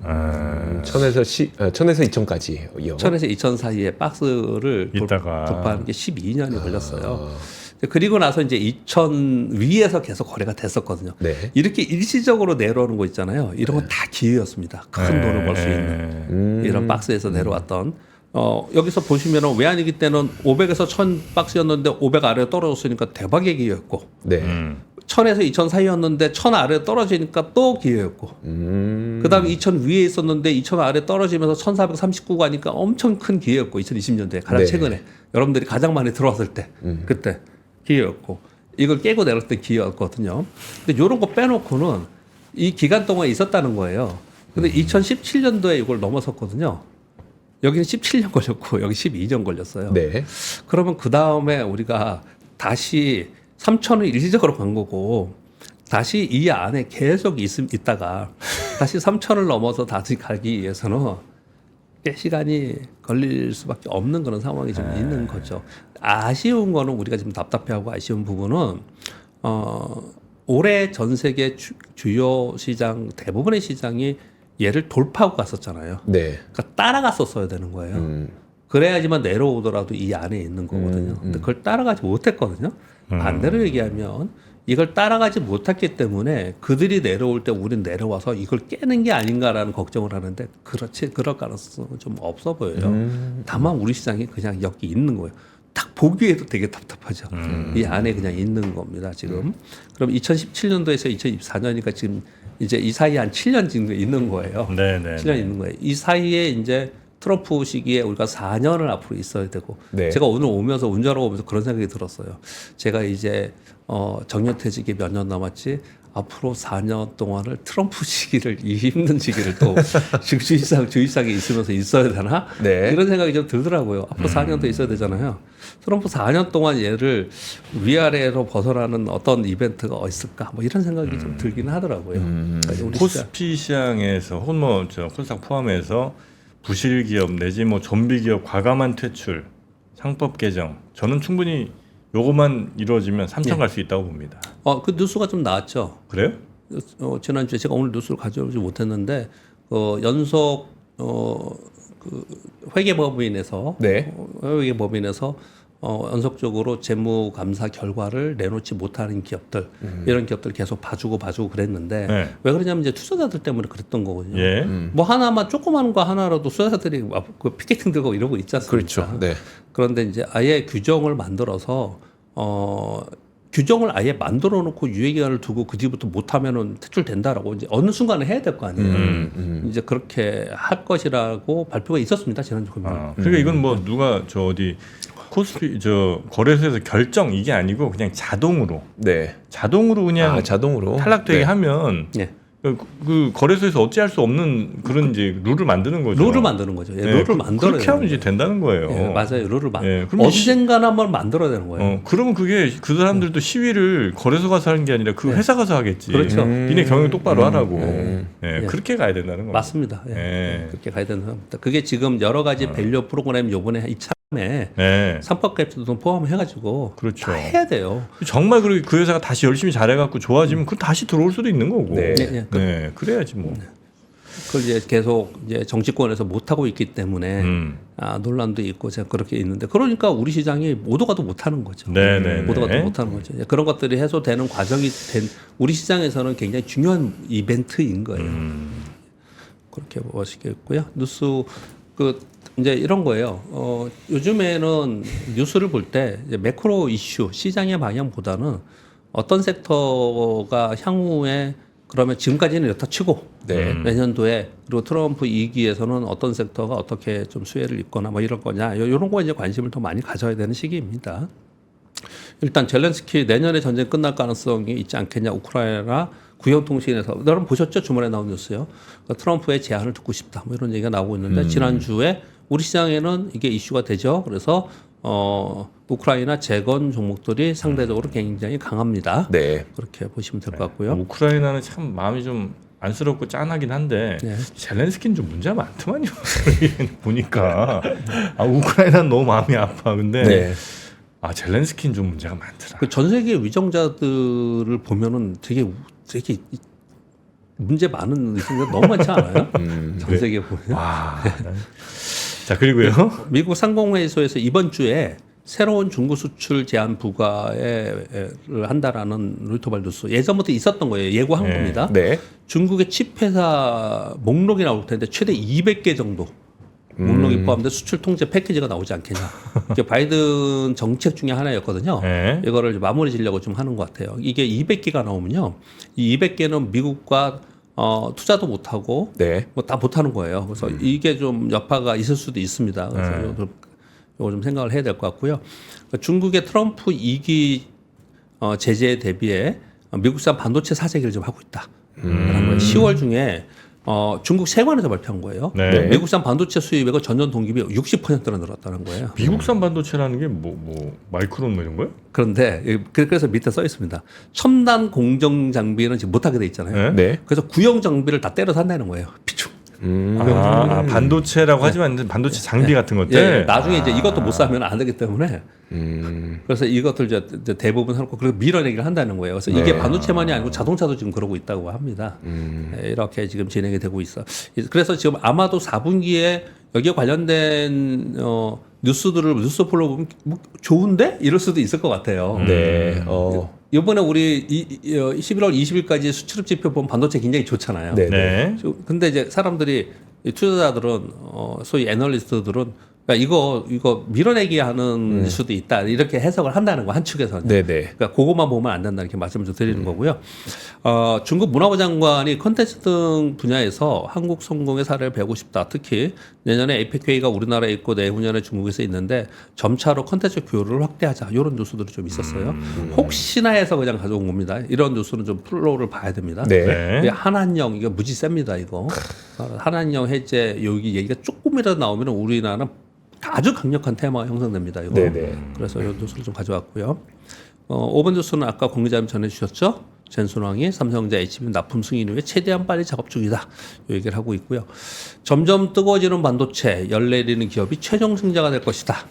1000에서 2000까지요. 1000에서 2000 사이에 박스를 있다가. 돌파하는 게 12년이 걸렸어요. 그리고 나서 이제 2000 위에서 계속 거래가 됐었거든요. 네. 이렇게 일시적으로 내려오는 거 있잖아요. 이런 건 다 기회였습니다. 큰 돈을 벌 수 있는 이런 박스에서 내려왔던. 여기서 보시면 외환위기 때는 500에서 1000 박스였는데 500 아래로 떨어졌으니까 대박의 기회였고 네. 1000에서 2000 사이였는데 1000 아래로 떨어지니까 또 기회였고 그다음에 2000 위에 있었는데 2000 아래 떨어지면서 1439 가니까 엄청 큰 기회였고 2020년도에 가장 네. 최근에 여러분들이 가장 많이 들어왔을 때 그때 기회였고 이걸 깨고 내렸을 때 기회였거든요. 근데 이런 거 빼놓고는 이 기간 동안 있었다는 거예요. 근데 2017년도에 이걸 넘어섰거든요. 여기는 17년 걸렸고 여기 12년 걸렸어요. 네. 그러면 그 다음에 우리가 다시 3천을 일시적으로 간 거고 다시 이 안에 계속 있다가 다시 3천을 넘어서 다시 가기 위해서는 꽤 시간이 걸릴 수밖에 없는 그런 상황이 좀 있는 거죠. 아쉬운 거는 우리가 지금 답답해하고 아쉬운 부분은 올해 전 세계 주요 시장 대부분의 시장이 얘를 돌파하고 갔었잖아요. 네. 그러니까 따라갔었어야 되는 거예요. 그래야지만 내려오더라도 이 안에 있는 거거든요. 근데 그걸 따라가지 못했거든요. 반대로 얘기하면 이걸 따라가지 못했기 때문에 그들이 내려올 때 우린 내려와서 이걸 깨는 게 아닌가라는 걱정을 하는데 그럴 가능성은 좀 없어 보여요. 다만 우리 시장이 그냥 여기 있는 거예요. 딱 보기에도 되게 답답하죠. 이 안에 그냥 있는 겁니다, 지금. 그럼 2017년도에서 2024년이니까 지금 이제 이 사이에 한 7년 정도 있는 거예요. 네네. 7년 있는 거예요. 이 사이에 이제 트럼프 시기에 우리가 4년을 앞으로 있어야 되고 네. 제가 오늘 오면서 운전하고 오면서 그런 생각이 들었어요. 제가 이제 정년퇴직이 몇 년 남았지 앞으로 4년 동안을 트럼프 시기를 이 힘든 시기를 또 주의사항에 있으면서 있어야 되나 네. 이런 생각이 좀 들더라고요. 앞으로 4년 더 있어야 되잖아요. 트럼프 4년 동안 얘를 위아래로 벗어나는 어떤 이벤트가 있을까 뭐 이런 생각이 좀 들긴 하더라고요. 그러니까 우리 시장. 코스피 시장에서 혹은 뭐저 코스닥 포함해서 부실 기업 내지 뭐 좀비 기업 과감한 퇴출, 상법 개정 저는 충분히 요것만 이루어지면 3천 갈 수 있다고 봅니다. 그 뉴스가 좀 나왔죠. 그래요? 지난주에 제가 오늘 뉴스를 가져오지 못했는데 연속 그 회계법인에서 네. 회계법인에서 연속적으로 재무감사 결과를 내놓지 못하는 기업들 이런 기업들 계속 봐주고 그랬는데 네. 왜 그러냐면 이제 투자자들 때문에 그랬던 거거든요. 예. 뭐 하나만 조그만 거 하나라도 투자자들이 막 그 피켓팅 들고 이러고 있지 않습니까? 그렇죠. 네. 그런데 이제 아예 규정을 만들어서 규정을 아예 만들어 놓고 유예기간을 두고 그 뒤부터 못하면은 퇴출된다라고 이제 어느 순간에 해야 될 거 아니에요. 이제 그렇게 할 것이라고 발표가 있었습니다 지난주 금요일. 그러니까 이건 뭐 누가 저 어디 코스피 저 거래소에서 결정 이게 아니고 그냥 자동으로 네. 그냥 자동으로 탈락되게 네. 하면 예. 그 거래소에서 어찌할 수 없는 그런 이제 룰을 만드는 거죠. 룰을 만드는 거죠. 예, 네, 룰을 만들어야 그렇게 하면 이제 된다는 거예요. 예, 맞아요. 룰을 그러면 언젠가는 한번 만들어야 되는 거예요. 그러면 그게 그 사람들도 시위를 거래소 가서 하는 게 아니라 그 네. 회사 가서 하겠지. 그렇죠. 니네 경영 똑바로 하라고. 예. 그렇게 가야 된다는 거예요. 맞습니다. 예. 예. 그렇게 가야 되는 겁니다. 그게 지금 여러 가지 밸류 프로그램 요번에 이참에 네. 삼법 캡처도 포함해가지고 그렇죠. 다 해야 돼요. 정말 그 회사가 다시 열심히 잘해갖고 좋아지면 그 다시 들어올 수도 있는 거고. 네. 예, 예. 그래야지 뭐. 그걸 이제 계속 이제 정치권에서 못 하고 있기 때문에 논란도 있고 제가 그렇게 있는데 그러니까 우리 시장이 오도가도 못 하는 거죠. 네네. 오도가도 못 하는 거죠. 그런 것들이 해소되는 과정이 된 우리 시장에서는 굉장히 중요한 이벤트인 거예요. 그렇게 보시겠고요. 뉴스 이제 이런 거예요. 요즘에는 뉴스를 볼 때 매크로 이슈 시장의 방향보다는 어떤 섹터가 향후에 그러면 지금까지는 이렇다 치고 네. 내년도에 그리고 트럼프 2기에서는 어떤 섹터가 어떻게 좀 수혜를 입거나 뭐 이럴 거냐 이런 거에 이제 관심을 더 많이 가져야 되는 시기입니다. 일단 젤렌스키 내년에 전쟁 끝날 가능성이 있지 않겠냐 우크라이나 구형통신에서 여러분 보셨죠? 주말에 나온 뉴스요. 그러니까 트럼프의 제안을 듣고 싶다 뭐 이런 얘기가 나오고 있는데 지난주에 우리 시장에는 이게 이슈가 되죠. 그래서 우크라이나 재건 종목들이 상대적으로 굉장히 강합니다. 네. 그렇게 보시면 될 것 같고요. 우크라이나는 참 마음이 좀 안쓰럽고 짠하긴 한데 네. 젤렌스키는 좀 문제가 많더만요. 보니까 우크라이나는 너무 마음이 아파. 근데 네. 젤렌스키는 좀 문제가 많더라. 그 전 세계 위정자들을 보면은 되게 문제 많은 의사가 너무 많지 않아요? 전 세계 보면. 자 그리고요. 미국 상공회의소에서 이번 주에 새로운 중국 수출 제한 부과를 한다라는 로이터발 뉴스 예전부터 있었던 거예요. 예고한 네. 겁니다. 네. 중국의 칩회사 목록이 나올 텐데 최대 200개 정도 목록이 포함된 수출 통제 패키지가 나오지 않겠냐. 이게 바이든 정책 중에 하나였거든요. 네. 이거를 이제 마무리 지려고 좀 하는 것 같아요. 이게 200개가 나오면요. 이 200개는 미국과 투자도 못하고 네. 뭐 다 못하는 거예요. 그래서 이게 좀 여파가 있을 수도 있습니다. 그래서 이거 좀 생각을 해야 될 것 같고요. 중국의 트럼프 2기 제재에 대비해 미국산 반도체 사재기를 좀 하고 있다. 라는 거예요. 10월 중에 중국 세관에서 발표한 거예요. 네. 미국산 반도체 수입액은 전년 동기비 60%나 늘었다는 거예요. 미국산 반도체라는 게 뭐 마이크론 뭐 이런 거요? 그런데 그래서 밑에 써 있습니다. 첨단 공정 장비는 지금 못하게 돼 있잖아요. 네. 그래서 구형 장비를 다 때려 산다는 거예요. 비축. 반도체라고 하지만 반도체 장비 같은 것들. 예, 나중에 이제 이것도 못 사면 안 되기 때문에 그래서 이것들 이제 대부분 하고 그리고 밀어내기를 한다는 거예요. 그래서 이게 반도체만이 아니고 자동차도 지금 그러고 있다고 합니다. 예, 이렇게 지금 진행이 되고 있어. 그래서 지금 아마도 4분기에 여기에 관련된 뉴스 폴로 보면 뭐 좋은데 이럴 수도 있을 것 같아요. 네. 이번에 우리 11월 20일까지 수출입 지표 보면 반도체 굉장히 좋잖아요. 네. 네. 근데 이제 사람들이 이 투자자들은 소위 애널리스트들은 그러니까 이거 밀어내기 하는 수도 있다 이렇게 해석을 한다는 거 한 측에서는. 네네. 그러니까 그것만 보면 안 된다 이렇게 말씀을 좀 드리는 거고요. 중국 문화부 장관이 컨텐츠 등 분야에서 한국 성공의 사례를 배우고 싶다. 특히 내년에 APEC 회의가 우리나라에 있고 내후년에 중국에서 있는데 점차로 컨텐츠 교류를 확대하자 이런 뉴스들이 좀 있었어요. 혹시나 해서 그냥 가져온 겁니다. 이런 뉴스는 좀 플로우를 봐야 됩니다. 네. 근데 한한령 이거 무지 셉니다 이거. 한한령 해제 여기 얘기가 조금이라도 나오면 우리나라는 아주 강력한 테마가 형성됩니다. 이거. 네네. 그래서 이 뉴스를 좀 가져왔고요. 5번 뉴스는 아까 공 기자님 전해주셨죠. 젠순왕이 삼성전자 HBM 납품 승인 후에 최대한 빨리 작업 중이다. 이 얘기를 하고 있고요. 점점 뜨거워지는 반도체, 열 내리는 기업이 최종 승자가 될 것이다.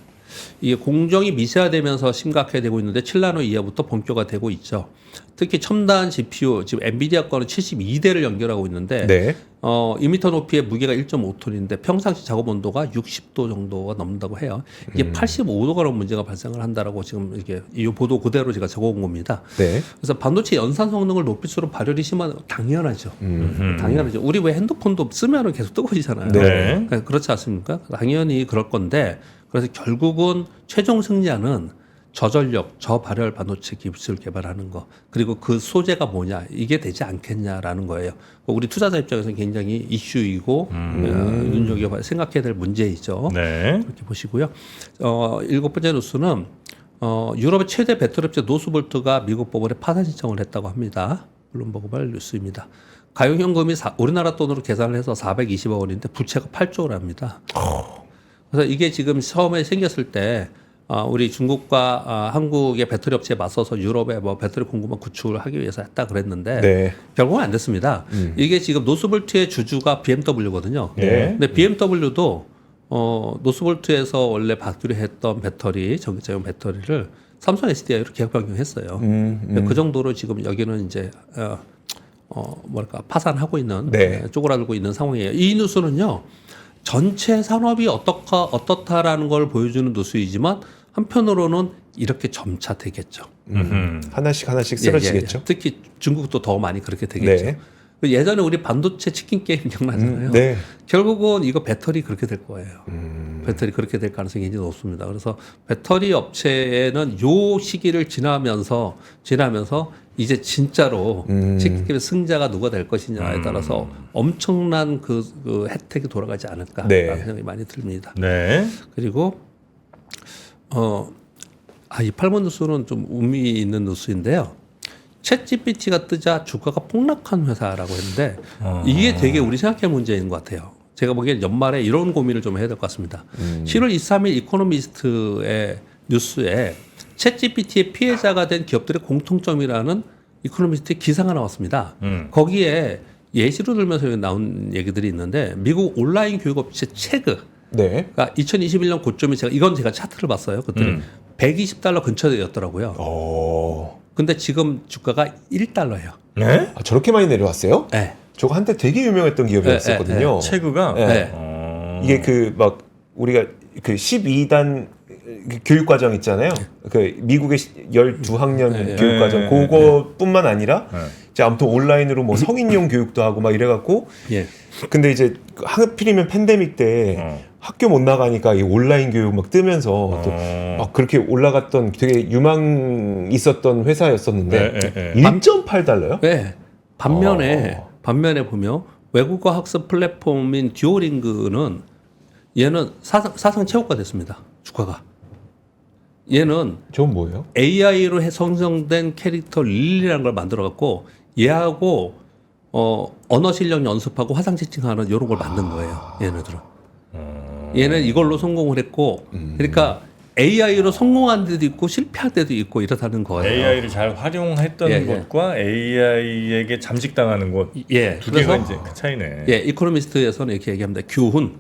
이게 공정이 미세화되면서 심각해지고 있는데 7나노 이하부터 본격화되고 있죠. 특히 첨단 GPU, 지금 엔비디아 거는 72대를 연결하고 있는데 네. 2m 높이의 무게가 1.5톤인데 평상시 작업 온도가 60도 정도가 넘는다고 해요. 이게 85도가 넘는 문제가 발생을 한다라고 지금 이게 이 보도 그대로 제가 적어온 겁니다. 네. 그래서 반도체 연산 성능을 높일수록 발열이 심한 당연하죠. 당연하죠. 우리 왜 핸드폰도 쓰면은 계속 뜨거워지잖아요. 네. 그렇지 않습니까? 당연히 그럴 건데 그래서 결국은 최종 승자는 저전력, 저발열 반도체 기술을 개발하는 거 그리고 그 소재가 뭐냐 이게 되지 않겠냐라는 거예요. 우리 투자자 입장에서는 굉장히 이슈이고 눈여겨 생각해야 될 문제이죠. 네. 그렇게 보시고요. 7번째 뉴스는 유럽의 최대 배터리 업체 노스볼트가 미국 법원에 파산 신청을 했다고 합니다. 블룸버그 발 뉴스입니다. 가용현금이 우리나라 돈으로 계산을 해서 420억 원인데 부채가 8조랍니다. 그래서 이게 지금 처음에 생겼을 때 우리 중국과 한국의 배터리 업체에 맞서서 유럽에 뭐 배터리 공급망 구축을 하기 위해서 했다 그랬는데 네. 결국은 안 됐습니다. 이게 지금 노스볼트의 주주가 BMW거든요. 네. 근데 BMW도 노스볼트에서 원래 받기로 했던 배터리 전기차용 배터리를 삼성 SDI로 계약 변경했어요. 그 정도로 지금 여기는 이제 뭐랄까 파산하고 있는 네. 쪼그라들고 있는 상황이에요. 이 뉴스는요. 전체 산업이 어떻다라는 걸 보여주는 뉴스이지만 한편으로는 이렇게 점차 되겠죠. 하나씩 쓰러지겠죠. 예. 특히 중국도 더 많이 그렇게 되겠죠. 네. 예전에 우리 반도체 치킨 게임 기억나잖아요. 네. 결국은 이거 배터리 그렇게 될 거예요. 배터리 그렇게 될 가능성이 굉장히 높습니다. 그래서 배터리 업체에는 요 시기를 지나면서 이제 진짜로 치킨 게임 승자가 누가 될 것이냐에 따라서 엄청난 그 혜택이 돌아가지 않을까라는 네. 생각이 많이 듭니다. 네. 그리고 이 8번 뉴스는 좀 의미 있는 뉴스인데요. 챗 GPT가 뜨자 주가가 폭락한 회사라고 했는데 이게 되게 우리 생각할 문제인 것 같아요. 제가 보기엔 연말에 이런 고민을 좀 해야 될 것 같습니다. 7월 23일 이코노미스트의 뉴스에 챗 GPT의 피해자가 된 기업들의 공통점이라는 이코노미스트의 기사가 나왔습니다. 거기에 예시로 들면서 나온 얘기들이 있는데 미국 온라인 교육업체 체그가 네. 2021년 고점이 이건 제가 차트를 봤어요. 그때 $120 근처였더라고요. 근데 지금 주가가 $1예요. 네? 저렇게 많이 내려왔어요? 네. 저거 한때 되게 유명했던 기업이었었거든요. 체그가 네. 이게 그 막 우리가 그 12단 교육 과정 있잖아요. 그 미국의 12학년 교육 과정 그거뿐만 아니라 이제 아무튼 온라인으로 뭐 성인용 교육도 하고 막 이래 갖고 예. 근데 이제 하필이면 팬데믹 때 학교 못 나가니까 이 온라인 교육 막 뜨면서 또 막 그렇게 올라갔던 되게 유망 있었던 회사였었는데 1.8달러요? 네. 반면에 보면 외국어 학습 플랫폼인 듀오링그는 얘는 사상 최고가 됐습니다. 주가가. 얘는 저건 뭐예요? AI로 성장된 캐릭터 릴리라는 걸 만들어 갖고 얘하고 언어 실력 연습하고 화상 채팅하는 이런 걸 만든 거예요. 얘네들은. 얘는 이걸로 성공을 했고 그러니까 AI로 성공한 데도 있고 실패한 데도 있고 이렇다는 거예요. AI를 잘 활용했던 곳과 AI에게 잠식당하는 곳. 예. 두 개가 이제 그 차이네. 예, 이코노미스트에서는 이렇게 얘기합니다. 교훈.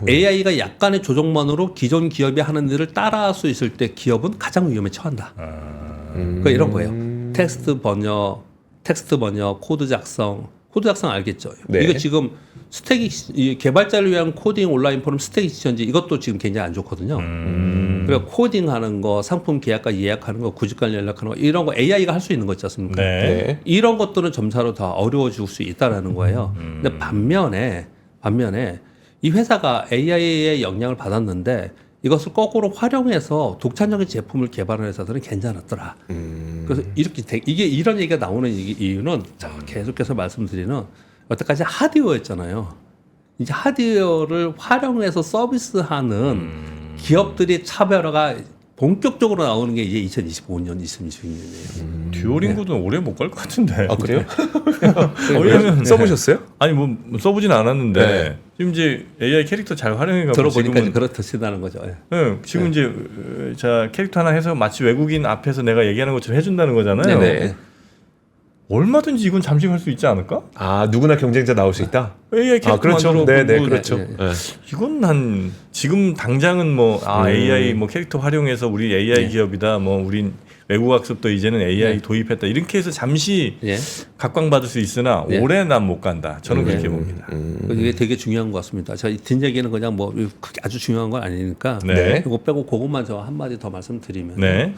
AI가 약간의 조정만으로 기존 기업이 하는 일을 따라할 수 있을 때 기업은 가장 위험에 처한다. 그러니까 이런 거예요. 텍스트 번역, 코드 작성 알겠죠? 네. 이거 지금 스택이 개발자를 위한 코딩 온라인 포럼 스택 익스천지 이것도 지금 굉장히 안 좋거든요. 그러니까 코딩하는 거, 상품 계약과 예약하는 거, 구직관 연락하는 거 이런 거 AI가 할 수 있는 거 있지 않습니까? 네. 이런 것들은 점차로 더 어려워질 수 있다라는 거예요. 근데 반면에 이 회사가 AI의 영향을 받았는데 이것을 거꾸로 활용해서 독창적인 제품을 개발하는 회사들은 괜찮았더라. 그래서 이게 이런 얘기가 나오는 이유는 계속해서 말씀드리는 여태까지 하드웨어였잖아요. 이제 하드웨어를 활용해서 서비스하는 기업들이 차별화가 본격적으로 나오는 게 이제 2025년, 2026년이에요. 듀오링고도 오래 못 갈 것 같은데. 아 그래요? 왜냐면 써보셨어요? 아니 뭐 써보진 않았는데 지금 이제 AI 캐릭터 잘 활용해가지고 들어보니까 이제 지금은 그렇다시다는 거죠. 예. 네, 지금 이제 자 캐릭터 하나 해서 마치 외국인 앞에서 내가 얘기하는 것처럼 해준다는 거잖아요. 네네. 얼마든지 이건 잠식할 수 있지 않을까? 아 누구나 경쟁자 나올 수 있다. AI 캐릭터 그렇죠. 만들어 네네 뭐 그렇죠. 네, 네. 이건 한 지금 당장은 뭐 AI 뭐 캐릭터 활용해서 우리 AI 기업이다. 뭐 우린 외국 학습도 이제는 AI 도입했다. 이렇게 해서 잠시 예. 각광받을 수 있으나 예. 오래 난 못 간다. 저는 그렇게 봅니다. 이게 되게 중요한 것 같습니다. 저 뒷얘기는 그냥 뭐 그렇게 아주 중요한 건 아니니까 네. 이거 빼고 그것만 저 한마디 더 말씀드리면 네.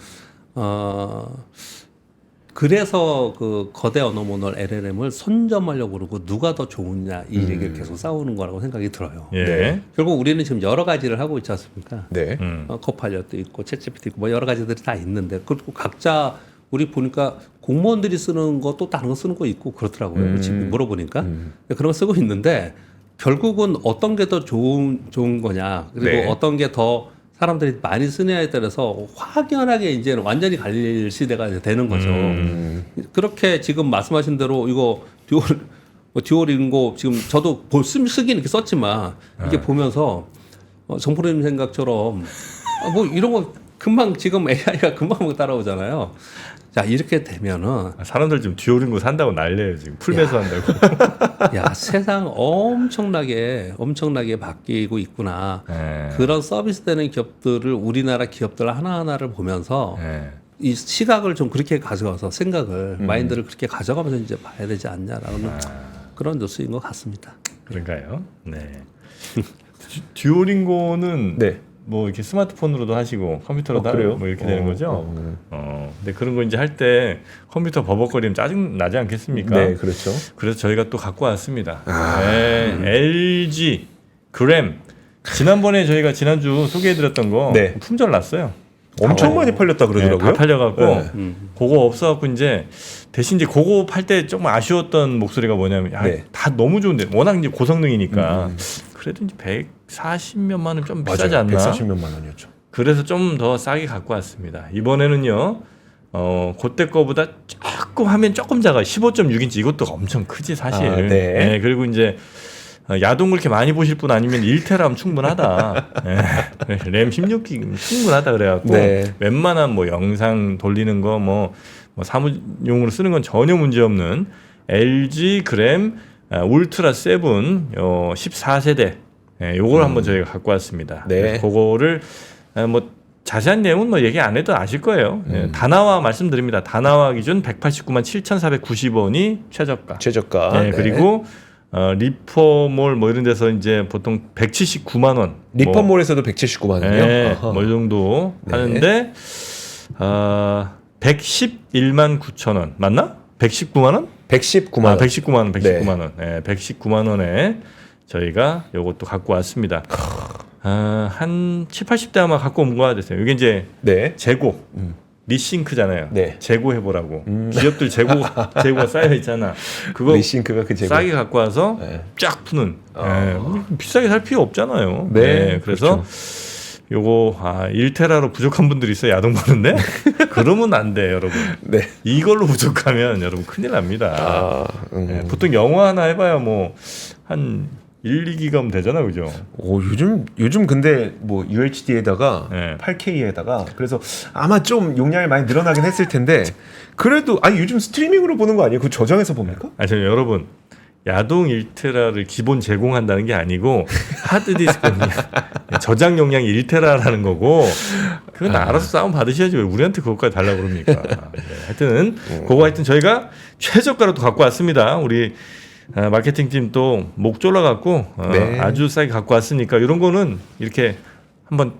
그래서 그 거대 언어 모델 LLM을 선점하려고 그러고 누가 더 좋으냐 이 얘기를 계속 싸우는 거라고 생각이 들어요. 예. 네. 결국 우리는 지금 여러 가지를 하고 있지 않습니까? 네. 코파일럿도 있고 챗GPT 있고 뭐 여러 가지들이 다 있는데 그리고 각자 우리 보니까 공무원들이 쓰는 것도 다른 거 쓰는 거 있고 그렇더라고요. 지금 물어보니까 그런 거 쓰고 있는데 결국은 어떤 게 더 좋은 거냐 그리고 네. 어떤 게 더 사람들이 많이 쓰냐에 따라서 확연하게 이제는 완전히 갈릴 시대가 이제 되는 거죠. 그렇게 지금 말씀하신 대로 이거 듀오링고 지금 저도 쓰긴 이렇게 썼지만 이게 보면서 정프로님 생각처럼 뭐 이런 거 금방 지금 AI가 금방 따라오잖아요. 자 이렇게 되면은 사람들 지금 듀오링고 산다고 난리예요 지금 풀 매수한다고. 야 세상 엄청나게 바뀌고 있구나. 네. 그런 서비스되는 기업들을 우리나라 기업들 하나하나를 보면서 네. 이 시각을 좀 그렇게 가져가서 생각을 마인드를 그렇게 가져가면서 이제 봐야 되지 않냐라는 그런 뉴스인 것 같습니다. 그런가요? 네. 듀오링고는 네. 뭐 이렇게 스마트폰으로도 하시고 컴퓨터로도 그래요? 하고 뭐 이렇게 되는 거죠. 근데 그런 거 이제 할 때 컴퓨터 버벅거리면 짜증 나지 않겠습니까? 네, 그렇죠. 그래서 저희가 또 갖고 왔습니다. 네, LG 그램. 지난번에 저희가 지난주 소개해드렸던 거 네. 품절 났어요. 엄청 많이 팔렸다 그러더라고요. 다 팔려갖고 네. 그거 없어갖고 이제 대신 이제 그거 팔 때 조금 아쉬웠던 목소리가 뭐냐면 야, 네. 다 너무 좋은데 워낙 이제 고성능이니까 그래도 이제 140몇만 원 좀 비싸지 맞아요. 않나? 140몇만 원이었죠. 그래서 좀 더 싸게 갖고 왔습니다. 이번에는요. 그때 거보다 조금 화면 조금 작아요. 15.6인치 이것도 엄청 크지 사실. 아, 네. 그리고 이제 야동 그렇게 많이 보실 분 아니면 1테라면 충분하다. 램 16기가 충분하다 그래갖고 네. 웬만한 뭐 영상 돌리는 거 뭐 사무용으로 쓰는 건 전혀 문제 없는 LG 그램 울트라 7 14세대 요걸 한번 저희가 갖고 왔습니다. 네. 그래서 그거를 뭐 자세한 내용은 뭐 얘기 안 해도 아실 거예요. 다나와 말씀드립니다. 다나와 기준 189만 7,490원이 최저가. 최저가. 네, 그리고 리퍼몰 뭐 이런 데서 이제 보통 179만 원. 리퍼몰에서도 179만 원이요? 네, 뭐 이 정도 네. 하는데 111만 9천 원 맞나? 119만 원? 119만 원. 119만 원, 119만 네. 원. 네, 119만 원에 저희가 요것도 갖고 왔습니다. 한 7, 80대 아마 갖고 온 거야 됐어요. 이게 이제 네. 재고. 리싱크잖아요. 네. 재고 해보라고. 기업들 재고가 쌓여 있잖아. 그거 리싱크가 그 재고. 싸게 갖고 와서 네. 쫙 푸는. 비싸게 살 필요 없잖아요. 네, 그래서 요거 1테라로 부족한 분들이 있어요. 야동 보는데 그러면 안 돼, 여러분. 네. 이걸로 부족하면 여러분 큰일 납니다. 네, 보통 영화 하나 해봐야 뭐 한 1, 2기가면 되잖아, 그죠? 요즘 근데 뭐 UHD에다가 네. 8K에다가 그래서 아마 좀 용량이 많이 늘어나긴 했을 텐데 그래도 아니 요즘 스트리밍으로 보는 거 아니에요? 그 저장해서 봅니까? 저 여러분 야동 1테라를 기본 제공한다는 게 아니고 하드디스크 저장 용량이 1테라라는 거고 그건 알아서 싸움 받으셔야지 왜 우리한테 그것까지 달라고 그럽니까? 네, 하여튼 그거 하여튼 저희가 최저가로 또 갖고 왔습니다. 우리 마케팅팀 또 목 졸라갖고 네. 아주 싸게 갖고 왔으니까 이런 거는 이렇게 한번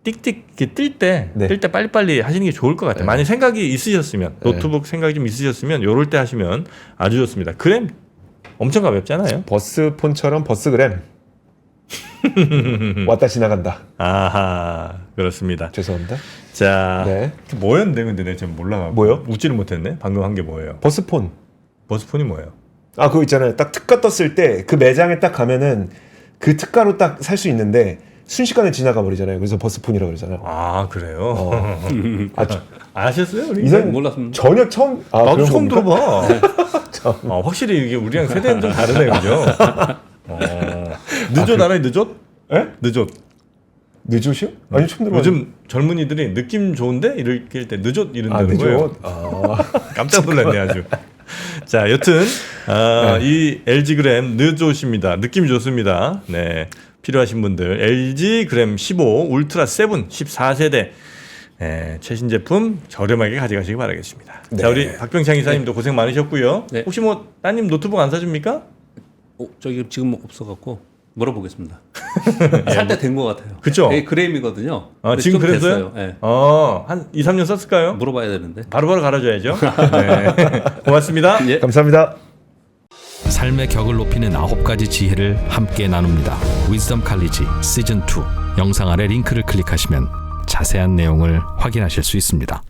띡띡 뜰 때 빨리빨리 하시는 게 좋을 것 같아요. 만약 생각이 있으셨으면 노트북 생각이 좀 있으셨으면 요럴 때 하시면 아주 좋습니다. 그램 엄청 가볍잖아요. 버스폰처럼 버스그램 왔다 지나간다. 아하 그렇습니다. 죄송합니다. 자 네. 뭐였는데 근데 내가 지금 몰라가지고 뭐요? 웃지를 못했네. 방금 한 게 뭐예요? 버스폰. 버스폰이 뭐예요? 그거 있잖아요. 딱 특가 떴을 때 그 매장에 딱 가면은 그 특가로 딱 살 수 있는데 순식간에 지나가 버리잖아요. 그래서 버스폰이라고 그러잖아요. 아 그래요? 아, 아셨어요? 우리? 이상 몰랐습니다. 전혀 처음 나도 그런 처음 겁니까? 들어봐. 확실히 이게 우리랑 세대는 좀 다르네, 그죠? 늦었 알아요, 늦었? 예? 늦었. 늦으시오? 아니 처음 들어봤는데. 요즘 젊은이들이 느낌 좋은데 이럴 때 늦었 이런다는 거예요. 늦었. 깜짝 놀랐네 아주. 자, 여튼 이 LG 그램 늦었입니다. 느낌이 좋습니다. 네, 필요하신 분들 LG 그램 15 울트라 7 14세대 네, 최신 제품 저렴하게 가져가시기 바라겠습니다. 네. 자, 우리 박병창 이사님도 고생 많으셨고요. 네. 혹시 뭐 따님 노트북 안 사줍니까? 저기 지금 없어갖고 물어보겠습니다. 살 때 된 것 같아요. 그쵸? 이게 그램이거든요. 아, 근데 지금 좀 그랬어요? 됐어요. 네. 한 2, 3년 썼을까요? 물어봐야 되는데. 바로바로 갈아줘야죠. 네. 고맙습니다. 예. 감사합니다. 삶의 격을 높이는 9가지 지혜를 함께 나눕니다. 위즈덤 칼리지 시즌 2 영상 아래 링크를 클릭하시면 자세한 내용을 확인하실 수 있습니다.